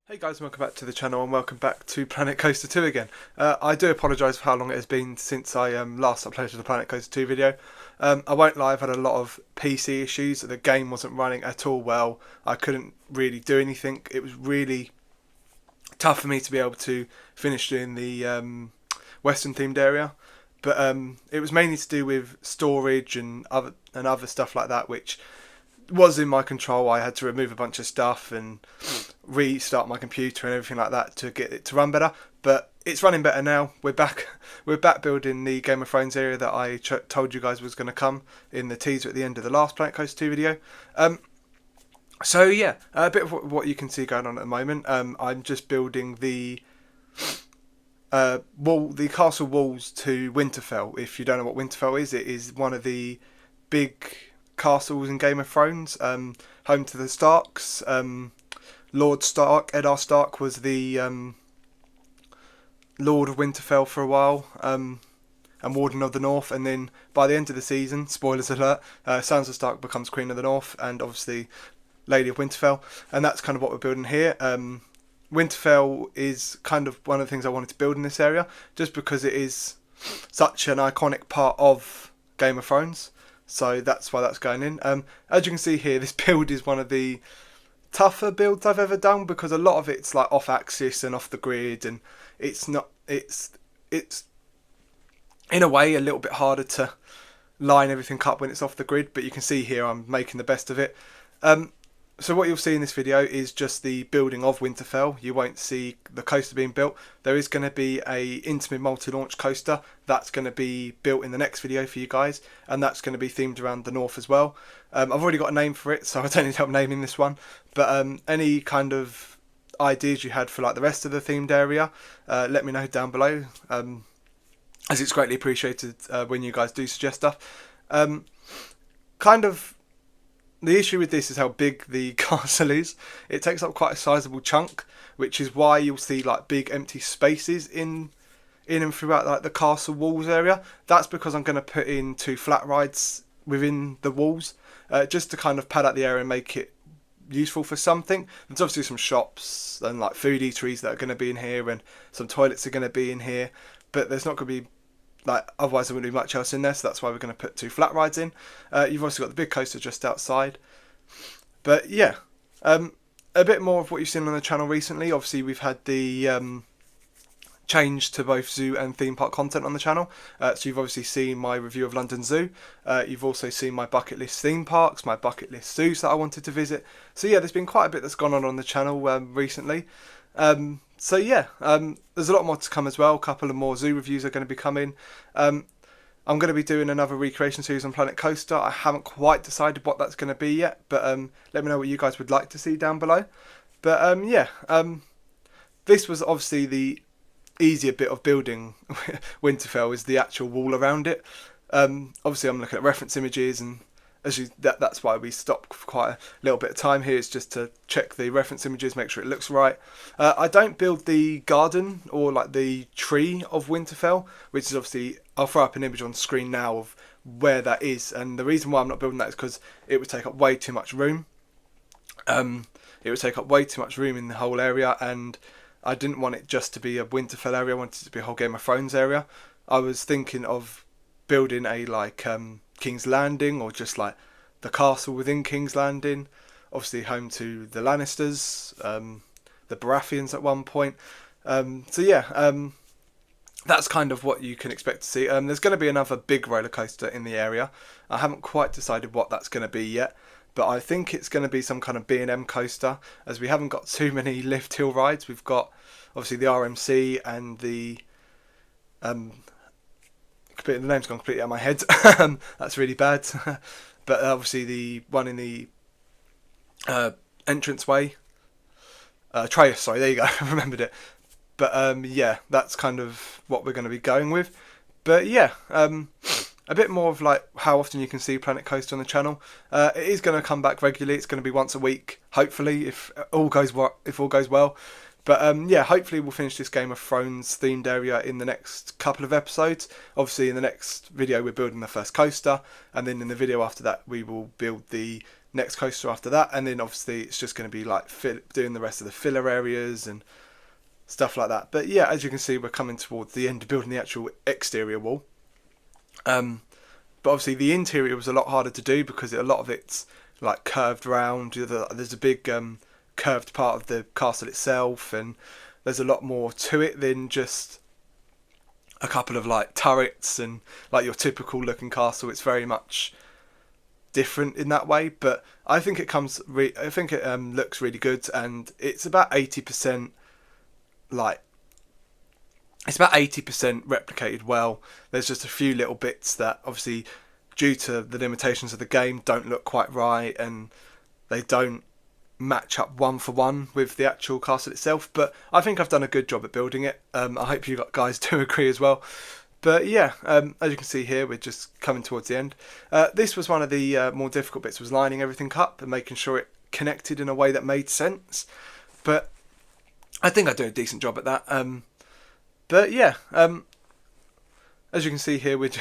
Hey guys, welcome back to the channel and welcome back to Planet Coaster 2 again. I do apologise for how long it has been since I last uploaded the Planet Coaster 2 video. I won't lie, I've had a lot of PC issues. The game wasn't running at all well. I couldn't really do anything. It was really tough for me to be able to finish doing the Western themed area. But it was mainly to do with storage and other stuff like that, which was in my control. I had to remove a bunch of stuff and restart my computer and everything like that to get it to run better. But it's running better now. We're back building the Game of Thrones area that I told you guys was going to come in the teaser at the end of the last Planet Coaster 2 video. So yeah, a bit of what you can see going on at the moment. I'm just building the the castle walls to Winterfell. If you don't know what Winterfell is, it is one of the big castles in Game of Thrones, home to the Starks. Lord Stark, Eddard Stark, was the Lord of Winterfell for a while, and Warden of the North, and then by the end of the season, spoilers alert, Sansa Stark becomes Queen of the North, and obviously Lady of Winterfell, and that's kind of what we're building here. Winterfell is kind of one of the things I wanted to build in this area, just because it is such an iconic part of Game of Thrones. So that's why that's going in. As you can see here, this build is one of the tougher builds I've ever done, because a lot of it's like off axis and off the grid, and it's in a way a little bit harder to line everything up when it's off the grid. But you can see here I'm making the best of it. So what you'll see in this video is just the building of Winterfell. You won't see the coaster being built. There is going to be a intimate multi-launch coaster that's going to be built in the next video for you guys, and that's going to be themed around the north as well. I've already got a name for it, so I don't need help naming this one. But any kind of ideas you had for like the rest of the themed area, let me know down below, as it's greatly appreciated when you guys do suggest stuff. The issue with this is how big the castle is. It takes up quite a sizable chunk, which is why you'll see like big empty spaces in and throughout like the castle walls area. That's because I'm going to put in 2 flat rides within the walls, just to kind of pad out the area and make it useful for something. There's obviously some shops and like food eateries that are going to be in here, and some toilets are going to be in here, but there's not going to be otherwise there wouldn't be much else in there, so that's why we're going to put 2 flat rides in. You've also got the big coaster just outside. But yeah, a bit more of what you've seen on the channel recently. Obviously we've had the change to both zoo and theme park content on the channel. So you've obviously seen my review of London Zoo. You've also seen my bucket list theme parks, my bucket list zoos that I wanted to visit. So yeah, there's been quite a bit that's gone on the channel recently. So yeah, there's a lot more to come as well. A couple of more zoo reviews are going to be coming. I'm going to be doing another recreation series on Planet Coaster. I haven't quite decided what that's going to be yet, but let me know what you guys would like to see down below. But yeah, this was obviously the easier bit of building Winterfell, is the actual wall around it. Obviously I'm looking at reference images, and that's why we stopped for quite a little bit of time here, is just to check the reference images, make sure it looks right. I don't build the garden or like the tree of Winterfell, which is obviously, I'll throw up an image on screen now of where that is, and the reason why I'm not building that is because it would take up way too much room. It would take up way too much room in the whole area, and I didn't want it just to be a Winterfell area. I wanted it to be a whole Game of Thrones area. I was thinking of building a King's Landing, or just like the castle within King's Landing, obviously home to the Lannisters, the Baratheons at one point. So yeah, that's kind of what you can expect to see. There's going to be another big roller coaster in the area. I haven't quite decided what that's going to be yet, but I think it's going to be some kind of B&M coaster, as we haven't got too many lift hill rides. We've got obviously the RMC and the the name's gone completely out of my head. That's really bad. But obviously the one in the entranceway, Trace. Sorry, there you go. I remembered it. But yeah, that's kind of what we're going to be going with. But yeah, a bit more of like how often you can see Planet Coaster on the channel. It is going to come back regularly. It's going to be once a week, hopefully, if all goes well. But yeah, hopefully we'll finish this Game of Thrones themed area in the next couple of episodes. Obviously, in the next video we're building the first coaster, and then in the video after that we will build the next coaster after that, and then obviously it's just going to be like doing the rest of the filler areas and stuff like that. But yeah, as you can see, we're coming towards the end of building the actual exterior wall. But obviously the interior was a lot harder to do because a lot of it's like curved round. There's a big curved part of the castle itself, and there's a lot more to it than just a couple of like turrets and like your typical looking castle. It's very much different in that way, but I think it looks really good, and it's about 80% replicated well. There's just a few little bits that obviously, due to the limitations of the game, don't look quite right, and they don't match up one for one with the actual castle itself. But I think I've done a good job at building it. I hope you guys do agree as well. But yeah, as you can see here, we're just coming towards the end. This was one of the more difficult bits, was lining everything up and making sure it connected in a way that made sense. But I think I do a decent job at that. But yeah, as you can see here, we're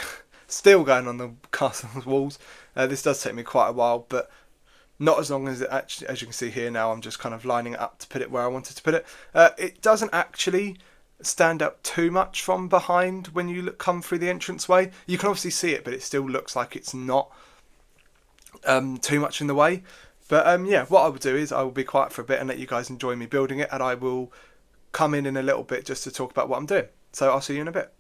still going on the castle's walls. This does take me quite a while, but not as long as it actually, as you can see here now, I'm just kind of lining it up to put it where I wanted to put it. It doesn't actually stand out too much from behind when you come through the entranceway. You can obviously see it, but it still looks like it's not too much in the way. But yeah, what I will do is I will be quiet for a bit and let you guys enjoy me building it, and I will come in a little bit just to talk about what I'm doing. So I'll see you in a bit.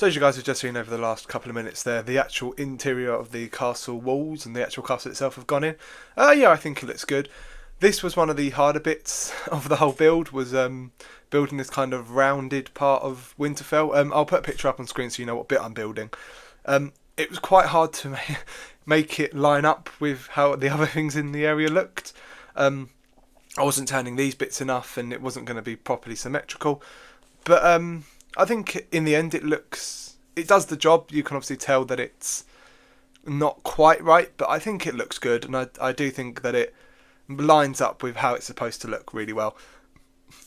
So as you guys have just seen over the last couple of minutes there, the actual interior of the castle walls and the actual castle itself have gone in. Yeah, I think it looks good. This was one of the harder bits of the whole build, was building this kind of rounded part of Winterfell. I'll put a picture up on screen so you know what bit I'm building. It was quite hard to make it line up with how the other things in the area looked. I wasn't turning these bits enough and it wasn't going to be properly symmetrical. But I think in the end it does the job. You can obviously tell that it's not quite right, but I think it looks good, and I do think that it lines up with how it's supposed to look really well.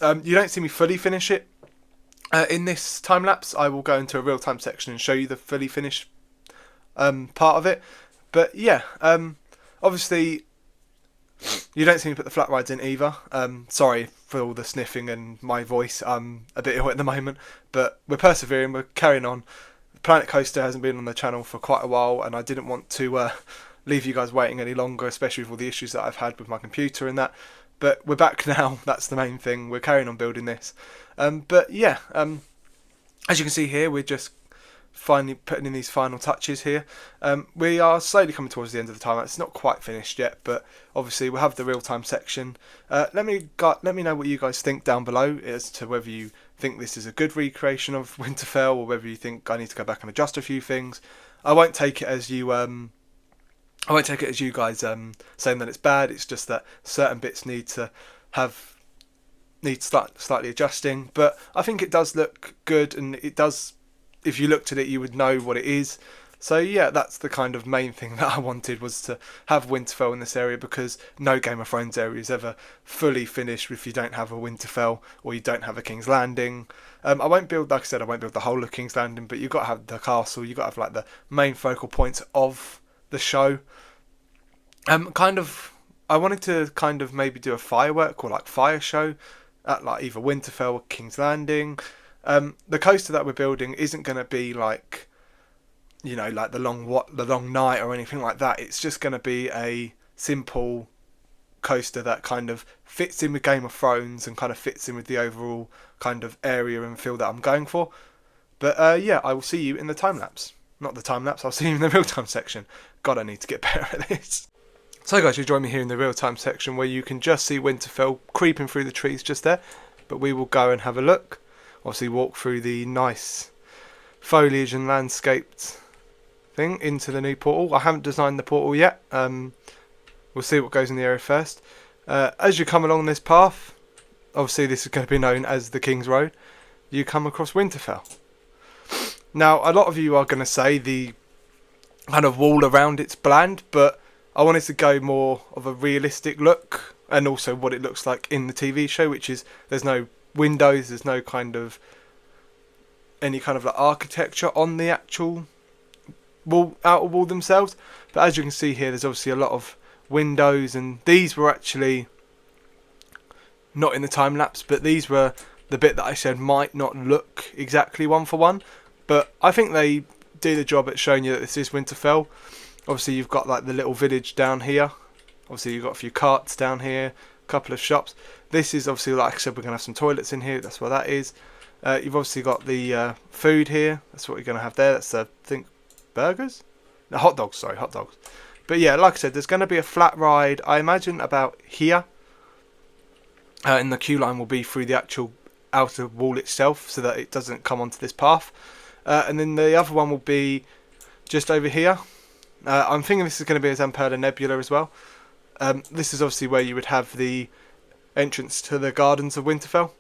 You don't see me fully finish it in this time lapse. I will go into a real time section and show you the fully finished part of it. But yeah, obviously you don't see me put the flat rides in either. Sorry for all the sniffing and my voice. I'm a bit ill at the moment, but we're persevering, we're carrying on. The Planet Coaster hasn't been on the channel for quite a while, and I didn't want to leave you guys waiting any longer, especially with all the issues that I've had with my computer and that. But we're back now, that's the main thing. We're carrying on building this. But yeah, as you can see here, we're just finally putting in these final touches here. We are slowly coming towards the end of the time. It's not quite finished yet, but obviously we'll have the real-time section. Let me know what you guys think down below as to whether you think this is a good recreation of Winterfell, or whether you think I need to go back and adjust a few things. I won't take it as you guys saying that it's bad. It's just that certain bits need slightly adjusting. But I think it does look good, and it does. If you looked at it, you would know what it is. So yeah, that's the kind of main thing that I wanted, was to have Winterfell in this area, because no Game of Thrones area is ever fully finished if you don't have a Winterfell or you don't have a King's Landing. I won't build, like I said, I won't build the whole of King's Landing, but you've got to have the castle, you've got to have like the main focal points of the show. I wanted to kind of maybe do a firework or like fire show at like either Winterfell or King's Landing. The coaster that we're building isn't going to be like, you know, like the long night or anything like that. It's just going to be a simple coaster that kind of fits in with Game of Thrones and kind of fits in with the overall kind of area and feel that I'm going for. But yeah, I will see you in the time lapse. Not the time lapse, I'll see you in the real time section. God, I need to get better at this. So guys, you join me here in the real time section where you can just see Winterfell creeping through the trees just there. But we will go and have a look. Obviously walk through the nice foliage and landscaped thing into the new portal. I haven't designed the portal yet. We'll see what goes in the area first. As you come along this path, obviously this is going to be known as the King's Road, you come across Winterfell. Now, a lot of you are going to say the kind of wall around it's bland, but I wanted to go more of a realistic look, and also what it looks like in the TV show, which is there's no windows, there's no kind of any kind of like architecture on the actual wall, outer wall themselves. But as you can see here, there's obviously a lot of windows, and these were actually not in the time lapse, but these were the bit that I said might not look exactly one for one, but I think they do the job at showing you that this is Winterfell. Obviously you've got like the little village down here, obviously you've got a few carts down here, a couple of shops. This is obviously, like I said, we're going to have some toilets in here, that's what that is. You've obviously got the food here, that's what you're going to have there. That's I think burgers? No, hot dogs, sorry, hot dogs. But yeah, like I said, there's going to be a flat ride, I imagine about here, and the queue line will be through the actual outer wall itself, so that it doesn't come onto this path. And then the other one will be just over here. I'm thinking this is going to be a Zamperla Nebula as well. This is obviously where you would have the entrance to the Gardens of Winterfell.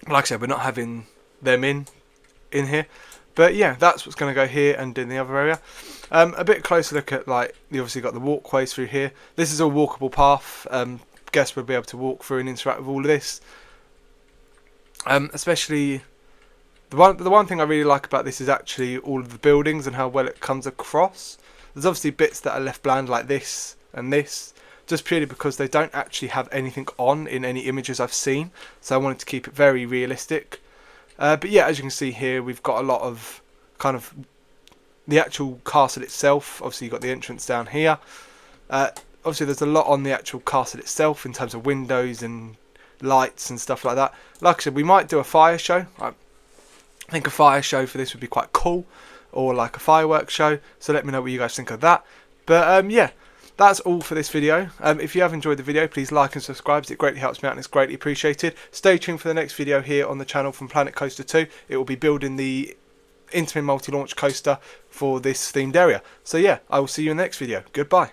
Like I said, we're not having them in here. But yeah, that's what's going to go here and in the other area. A bit closer look at, like, you obviously got the walkways through here. This is a walkable path. Guess we'll be able to walk through and interact with all of this. Especially the one thing I really like about this is actually all of the buildings and how well it comes across. There's obviously bits that are left bland like this and this, just purely because they don't actually have anything on in any images I've seen. So I wanted to keep it very realistic. But yeah, as you can see here, we've got a lot of kind of the actual castle itself. Obviously you've got the entrance down here. Obviously there's a lot on the actual castle itself in terms of windows and lights and stuff like that. Like I said, we might do a fire show. I think a fire show for this would be quite cool, or like a fireworks show. So let me know what you guys think of that. But yeah, that's all for this video. If you have enjoyed the video, please like and subscribe. It greatly helps me out and it's greatly appreciated. Stay tuned for the next video here on the channel from Planet Coaster 2. It will be building the Intamin multi-launch coaster for this themed area. So yeah, I will see you in the next video. Goodbye.